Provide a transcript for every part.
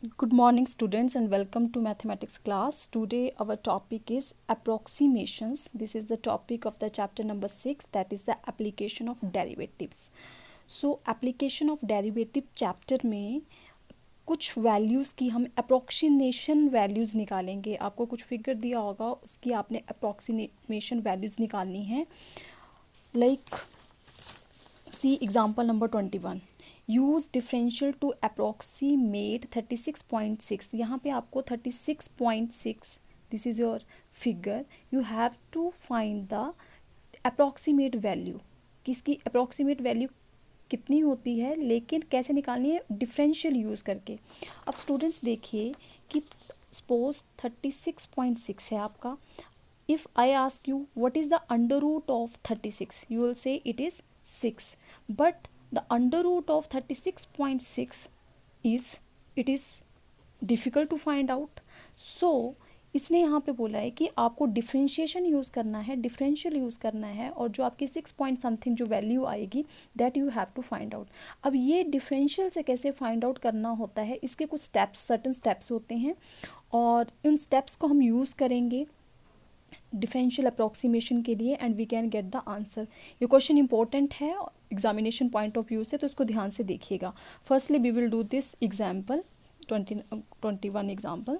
Good morning students and welcome to mathematics class. Today our topic is approximations. This is the topic of the chapter number 6, that is the application of derivatives. So application of derivative chapter में कुछ values की हम approximation values निकालेंगे। आपको कुछ figure दिया होगा, उसकी आपने अप्रोक्सीमेशन वैल्यूज़ निकालनी है। Like see example number 21, use differential to approximate 36.6। यहाँ पे आपको 36.6, this is your figure, you have to find the approximate value. किसकी अप्रोक्सीमेट वैल्यू कितनी होती है, लेकिन कैसे निकालनी है, डिफरेंशियल यूज़ करके। अब स्टूडेंट्स देखिए कि सपोज 36.6 है आपका। If I ask you what is the under root of 36, you will say it is 6, but the under root of 36.6 is, it is difficult to find out. So इसने यहाँ पे बोला है कि आपको डिफ्रेंशिएशन यूज़ करना है, डिफरेंशियल यूज़ करना है, और जो आपकी 6 पॉइंट समथिंग जो वैल्यू आएगी that you have to find out. अब ये डिफरेंशियल से कैसे फाइंड आउट करना होता है, इसके कुछ स्टेप्स, सर्टन स्टेप्स होते हैं, और उन स्टेप्स को हम यूज़ करेंगे डिफरेंशियल अप्रोक्सीमेशन के लिए, and we can get the answer. ये क्वेश्चन इंपॉर्टेंट है एग्जामिनेशन पॉइंट ऑफ व्यू से, तो इसको ध्यान से देखिएगा। Firstly we will do this example 21 example.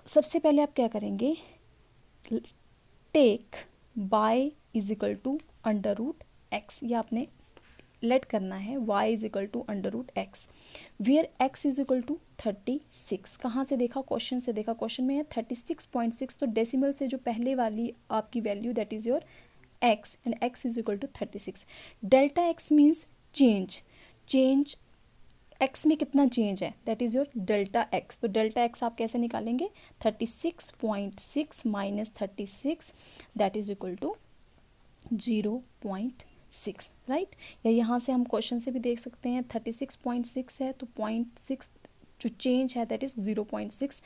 सबसे पहले आप क्या करेंगे, take y is equal to under root x, ये आपने लेट करना है, y is equal to under root x, where x is equal to 36। कहाँ से देखा, क्वेश्चन से देखा, क्वेश्चन में है 36.6, तो डेसिमल से जो पहले वाली आपकी value that is your x, and x is equal to 36। Delta x means change, change x में कितना चेंज है, that is your delta x। तो डेल्टा x आप कैसे निकालेंगे, 36.6 minus 36 that is equal to 0.6, right. या यहाँ से हम क्वेश्चन से भी देख सकते हैं 36.6 है तो 0.6 जो चेंज है that is 0.6।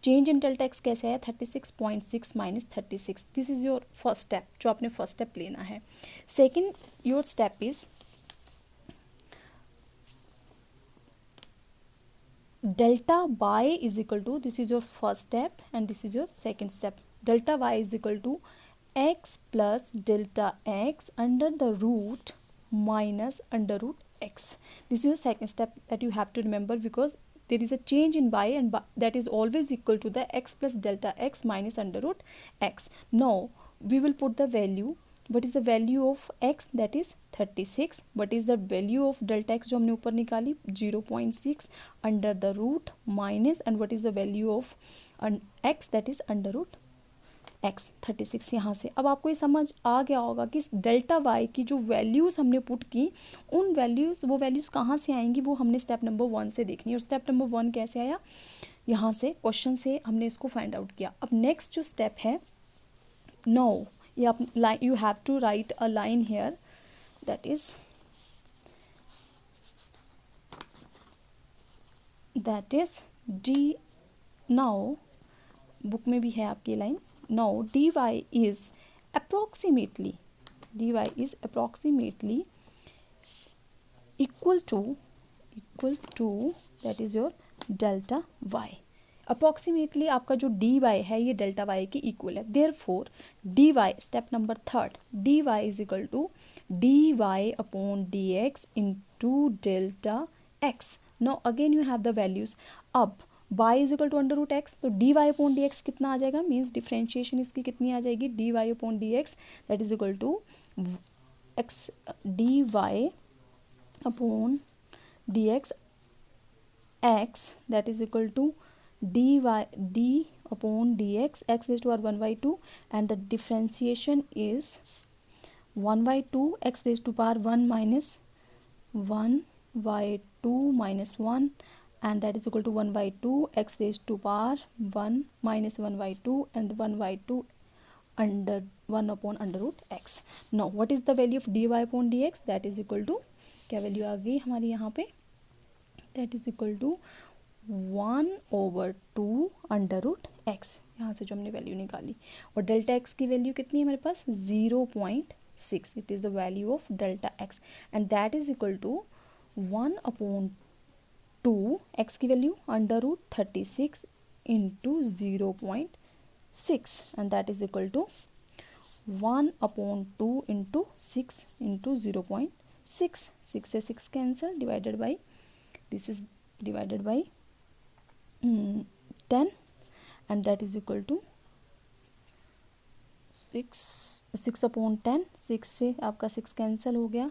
Change in delta x कैसे है, 36.6 minus 36। This is your first step, जो आपने फर्स्ट स्टेप लेना है। Second your step is delta y is equal to, this is your first step and this is your second step, delta y is equal to x plus delta x under the root minus under root x. This is your second step that you have to remember, because there is a change in y, and that is always equal to the x plus delta x minus under root x. Now we will put the value, what is the value of x, that is 36, what is the value of delta x जो हमने ऊपर निकाली 0.6 under the root minus, and what is the value of x, that is under root x 36। यहाँ से अब आपको ये समझ आ गया होगा कि डेल्टा y की जो वैल्यूज़ हमने पुट की, उन वैल्यूज़, वो वैल्यूज़ कहाँ से आएंगी, वो हमने स्टेप नंबर 1 से देखनी है। और स्टेप नंबर 1 कैसे आया, यहाँ से क्वेश्चन से हमने इसको फाइंड आउट किया। अब नेक्स्ट जो स्टेप है, नो, ये आप line, you have to write a line here, that is d. Now book में भी है आपकी line, now d Y is approximately, dy is approximately equal to that is your delta y। Approximately आपका जो D Y है ये delta Y के equal है, therefore D Y, step number third, D Y is equal to D Y upon D x into delta X. No again you have the values. अब y is equal to under root X, तो D Y upon D X कितना आ जाएगा, means differentiation इसकी कितनी आ जाएगी, D Y upon D x that is equal to x d Y upon D x x that is equal to dy d upon dx x raised to r 1/2, and the differentiation is 1/2 x raised to power 1 minus 1/2 minus 1, and that is equal to 1/2 x raised to power 1 minus 1/2 and 1/2 under 1 upon under root x. Now what is the value of dy upon dx, that is equal to, क्या value आ गई हमारी यहाँ पे, that is equal to 1/2 under root x, यहाँ से जो हमने वैल्यू निकाली। और डेल्टा एक्स की वैल्यू कितनी है हमारे पास, 0.6, it is the value of delta x, and that is equal to 1/2 2, x की value under root 36 into 0.6 and that is equal to 1/2 into 6 into 0.6. 6 से 6 cancel, divided by this is divided by 10 and that is equal to 6/10. 6 से आपका 6 cancel हो गया,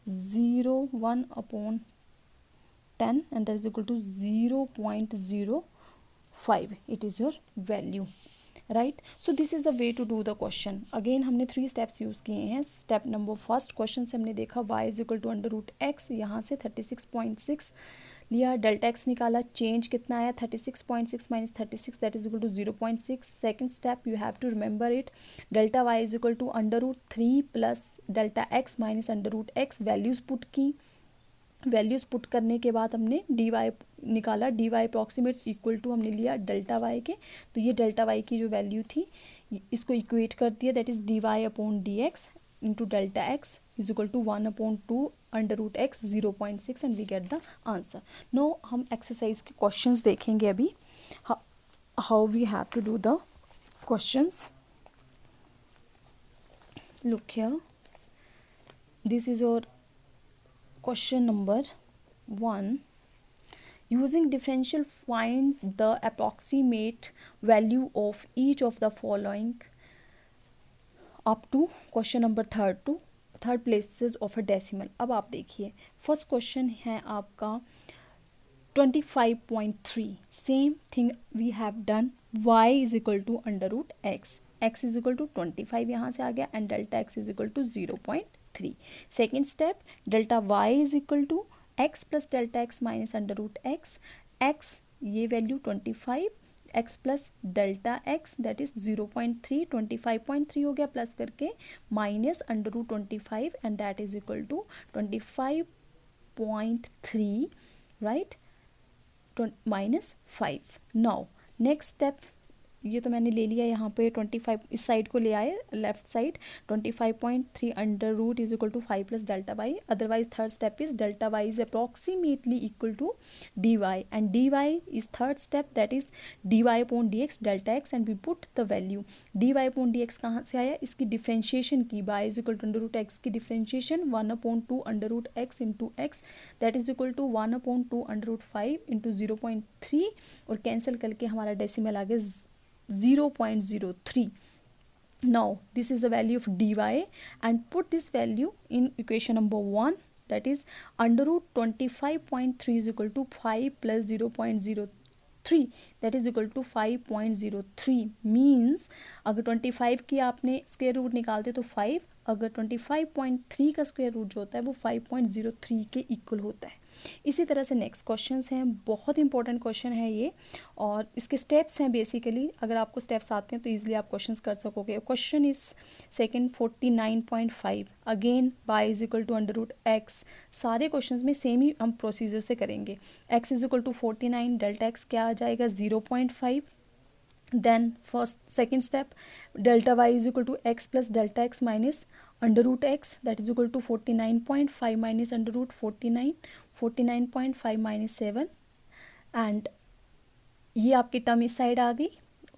1/10 and that is equal to 0.05. it is your value, right? So this is the way to do the question. again हमने 3 steps use किए हैं. Step number first question से हमने देखा y is equal to under root x, यहाँ से 36.6 लिया, delta x निकाला, चेंज कितना आया 36.6 minus 36 that is equal to 0.6. Second step you have to remember it, delta Y is equal to under root 3 plus delta x minus under root x. Values put की, values put करने के बाद हमने d y निकाला, d y approximate equal to हमने लिया delta Y के, तो ये डेल्टा वाई की जो वैल्यू थी इसको इक्वेट कर दिया, that is d Y upon D x into delta x is equal to 1/2 under root x 0.6 and we get the answer. Now हम एक्सरसाइज के क्वेश्चंस देखेंगे अभी, how we have to do the questions. Look here, this is your question number 1. using differential find the approximate value of each of the following up to question number third places of a decimal. अब आप देखिए first question है आपका 25.3. Same thing we have done, y is equal to under root x, x is equal to 25 यहाँ से आ गया and delta x is equal to 0.3. Second step, delta y is equal to x plus delta x minus under root x, x ये value 25, x plus delta x that is 0.3, 25.3 हो गया plus करके minus under root 25 and that is equal to 25.3, right, minus 5. Now next step, ये तो मैंने ले लिया यहाँ पे 25 इस साइड को ले आए left side, 25.3 under root is equal to 5 plus delta y. Otherwise third step is delta Y is approximately equal to D y and d Y is third step that is d Y upon D x delta x and we put the value. D Y upon D x कहाँ से आया, इसकी differentiation की, y is equal to under root x की differentiation 1/2 under root x into x that is equal to 1/2 under root 5 into 0.3 और cancel करके हमारा decimal आ गया 0.03. now this is the value of dy and put this value in equation number 1, that is under root 25.3 is equal to 5 plus 0.03 that is equal to 5.03. means अगर 25 की आपने square root निकालते तो 5, अगर 25.3 का स्क्वायर रूट जो होता है वो 5.03 के इक्वल होता है. इसी तरह से नेक्स्ट क्वेश्चंस हैं, बहुत इंपॉर्टेंट क्वेश्चन है ये और इसके स्टेप्स हैं बेसिकली. अगर आपको स्टेप्स आते हैं तो इजीली आप क्वेश्चंस कर सकोगे. Question is second 49.5. Again y is equal to under root x. सारे क्वेश्चंस में सेम ही हम प्रोसीजर से करेंगे. x is equal to 49, delta x क्या आ जाएगा 0.5. Then first second step, delta y is equal to x plus delta x minus under root x that is equal to 49.5 minus under root 49.5 minus 7 and ये आपकी term इस side आ गई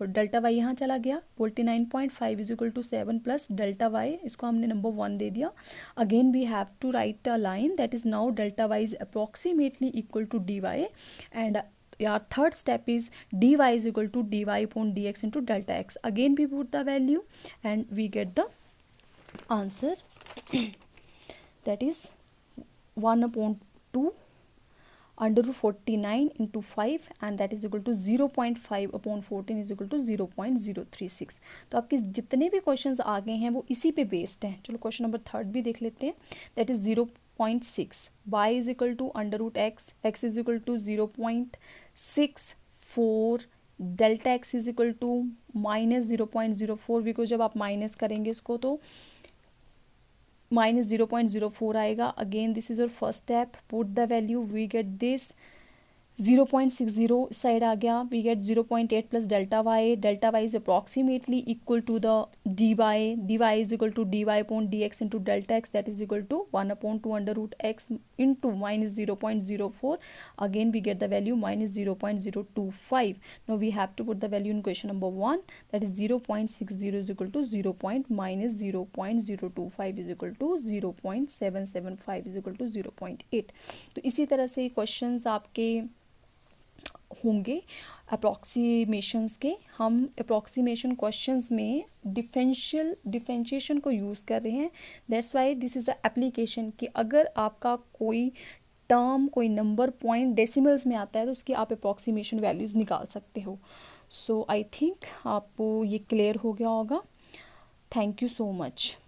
और delta Y यहाँ चला गया. 49.5 is equal to 7 plus delta y, इसको हमने नंबर 1 दे दिया. Again we have to write a line that is now delta Y is approximately equal to D y and your third step is dy is equal to dy upon dx into delta x. again we put the value and we get the answer that is 1/2 under root 49 into 5 and that is equal to 0.5 upon 14 is equal to 0.036. तो आपके जितने भी questions आ गए हैं वो इसी पे based हैं. चलो क्वेश्चन नंबर थर्ड भी देख लेते हैं. That is 0.6, y is equal to under root x, x is equal to 0.64, delta x is equal to minus 0.04 because जब आप माइनस करेंगे इसको तो -0.04 आएगा. Again this is your first step, put the value, we get this 0.60 side आ गया, we get 0.8 plus delta Y is approximately equal to the D Y is equal to D Y upon D x into delta X, that is equal to 1/√x into minus 0.04. Again we get the value minus 0.025. Now we have to put the value in question number 1, that is 0.60 is equal to 0.-0.025 is equal to 0.775 is equal to 0.8. तो इसी तरह से questions आपके होंगे approximations के. हम approximation questions में differentiation को यूज़ कर रहे हैं. That's why this is the application कि अगर आपका कोई टर्म, कोई नंबर पॉइंट डेसिमल्स में आता है तो उसकी आप अप्रॉक्सीमेशन वैल्यूज़ निकाल सकते हो. सो आई थिंक आपको ये क्लियर हो गया होगा. Thank you so much.